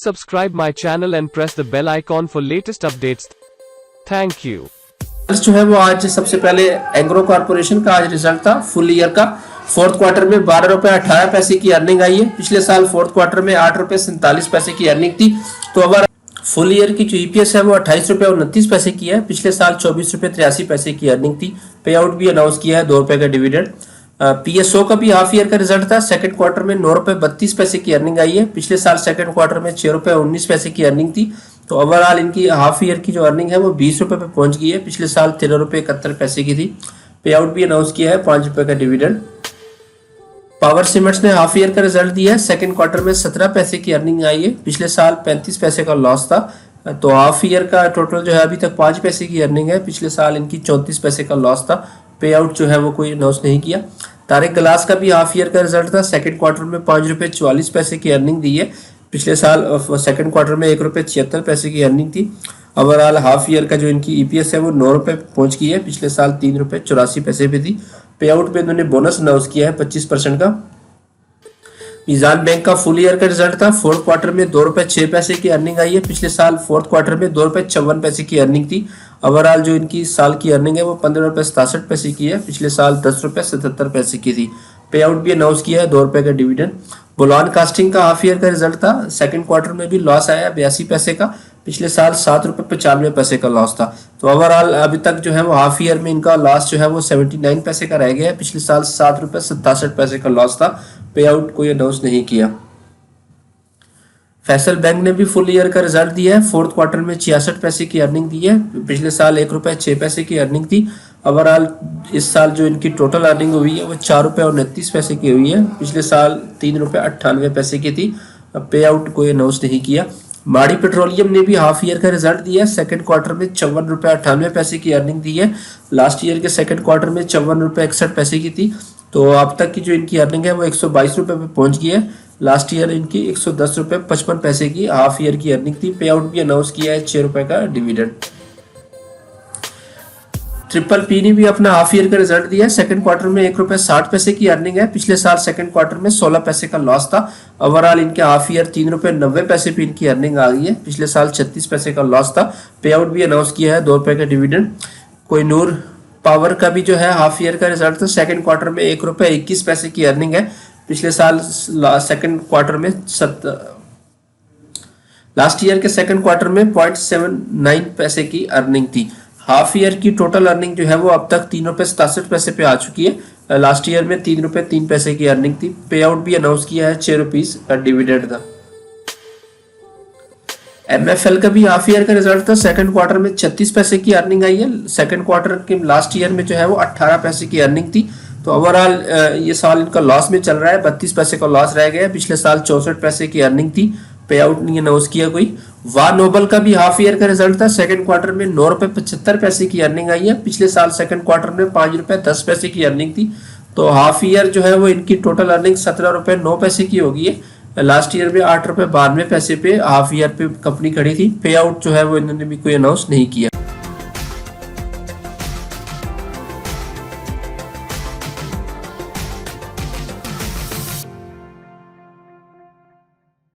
subscribe my channel and press the bell icon for latest updates. Thank you. जो है वो आज सबसे पहले एग्रो कॉर्पोरेशन का आज रिजल्ट था फुल ईयर का। फोर्थ क्वार्टर में 12 रुपए 18 पैसे की अर्निंग आई है। पिछले साल फोर्थ क्वार्टर में 8 रुपए 47 पैसे की अर्निंग थी। तो अब फुल ईयर की जो ईपीएस है वो 28 रुपए 29 पैसे की है। पिछले साल 24 रुपए 83 पैसे की अर्निंग थी। पे आउट भी अनाउंस किया है 2 रुपए का डिविडेंड। पीएसओ का भी हाफ ईयर का रिजल्ट था। सेकंड क्वार्टर में 9 रुपए 32 पैसे की अर्निंग आई है। पिछले साल सेकंड क्वार्टर में 6 रुपए 19 पैसे की अर्निंग थी। तो ओवरऑल इनकी हाफ ईयर की जो अर्निंग है वो 20 रुपए पे पहुंच गई है। पिछले साल 13 रुपए 71 पैसे की थी। पे आउट भी अनाउंस किया है 5 रुपए का डिविडेंड। पावर सीमेंट्स ने हाफ ईयर का रिजल्ट दिया है। सेकंड क्वार्टर में 17 पैसे की अर्निंग आई है। पिछले साल 35 पैसे का लॉस था। तो हाफ ईयर का टोटल जो है अभी तक 5 पैसे की अर्निंग है। पिछले साल इनकी 34 पैसे का लॉस था। पे आउट जो है वो कोई अनाउंस नहीं किया। तारिक ग्लास का भी हाफ ईयर का रिजल्ट था। सेकंड क्वार्टर में 5 रुपए 44 पैसे की अर्निंग दी है। पिछले साल सेकंड क्वार्टर में 1 रुपए 76 पैसे की अर्निंग थी। ओवरऑल हाफ ईयर का जो इनकी ईपीएस है वो 9 रुपए पहुंच गई है। पिछले साल 3 रुपए 84 पैसे पे थी। पे आउट पे इन्होंने बोनस अनाउंस किया है 25% का। मीजान बैंक का फुल ईयर का रिजल्ट था। फोर्थ क्वार्टर में 2 रुपए 6 पैसे की अर्निंग आई है। पिछले साल फोर्थ क्वार्टर में 2 रुपए 54 पैसे की अर्निंग थी। ओवरऑल जो इनकी साल की अर्निंग है वो 15 रुपए 67 पैसे की है। पिछले साल 10 रुपए 77 पैसे की थी। पे आउट भी अनाउंस किया है 2 रुपए का डिविडेंड। बुलान कास्टिंग का हाफ ईयर का रिजल्ट था। सेकंड क्वार्टर में भी लॉस आया 82 पैसे का। पिछले साल 7 रुपए 95 पैसे का लॉस था। तो ओवरऑल अभी तक जो है वो हाफ ईयर में इनका लॉस जो है वो 79 पैसे का रह गया है। पिछले साल 7 रुपए 67 पैसे का लॉस था। पे आउट कोई अनाउंस नहीं किया। फैसल बैंक ने भी फुल ईयर का रिजल्ट दिया है। फोर्थ क्वार्टर में 66 पैसे की अर्निंग दी है। पिछले साल 1 रुपए 6 पैसे की अर्निंग थी। ओवरऑल इस साल जो इनकी टोटल अर्निंग हुई है वो 4 रुपए 29 पैसे की हुई है। पिछले साल 3 रुपए 98 पैसे की थी। पे आउट कोई अनाउंस नहीं किया। माड़ी पेट्रोलियम ने भी हाफ ईयर का रिजल्ट दिया है। सेकंड क्वार्टर में 54 रुपए 98 पैसे की अर्निंग दी है। लास्ट ईयर के सेकंड क्वार्टर में 54 रुपए 61 पैसे की थी। तो अब तक की जो इनकी अर्निंग है वो 122 रुपए पे पहुंच गई है। लास्ट ईयर इनकी 110 रुपए 55 पैसे की हाफ ईयर की अर्निंग थी। पे आउट भी अनाउंस किया है 6 रुपए का डिविडेंड। ट्रिपल पी ने भी अपना हाफ ईयर का रिजल्ट दिया है। सेकंड क्वार्टर में 1 रुपए 60 पैसे की अर्निंग है। पिछले साल सेकंड क्वार्टर में 16 पैसे का लॉस था। ओवरऑल इनके हाफ ईयर 3 रुपए 90 पैसे पे इनकी अर्निंग आ गई है। पिछले साल 36 पैसे का लॉस था। पे आउट भी अनाउंस किया है 2 रुपए का डिविडेंड। कोहिनूर पावर का भी जो है हाफ ईयर का रिजल्ट था। सेकंड क्वार्टर में 1 रुपए 21 पैसे की अर्निंग है। पिछले साल सेकंड क्वार्टर में लास्ट ईयर के सेकंड क्वार्टर में 0.79 पैसे की अर्निंग थी। हाफ ईयर की टोटल अर्निंग जो है वो अब तक 3 रुपए 67 पैसे पे आ चुकी है। लास्ट ईयर में 3 रुपए 3 पैसे की अर्निंग थी। पे आउट भी अनाउंस किया है 6 रुपीस का डिविडेंड था। एमएफएल का भी हाफ ईयर का रिजल्ट था। सेकंड क्वार्टर में 36 पैसे की अर्निंग आई है। सेकंड क्वार्टर के लास्ट ईयर में जो है वो 18 पैसे की अर्निंग थी। तो ओवरऑल ये साल इनका लॉस में चल रहा है। 32 पैसे का लॉस रह गया है। पिछले साल 64 पैसे की अर्निंग थी। पे आउट नहीं अनाउंस किया कोई। वाह नोबल का भी हाफ ईयर का रिजल्ट था। सेकंड क्वार्टर में 9 रुपए 75 पैसे की अर्निंग आई है। पिछले साल सेकंड क्वार्टर में 5 रुपए 10 पैसे की अर्निंग थी। तो हाफ ईयर जो है वो इनकी टोटल अर्निंग 17 रुपए 9 पैसे की होगी है। लास्ट ईयर में 8 रुपए 92 पैसे पे हाफ ईयर पे कंपनी खड़ी थी। पे आउट जो है वो इन्होंने भी कोई अनाउंस नहीं किया।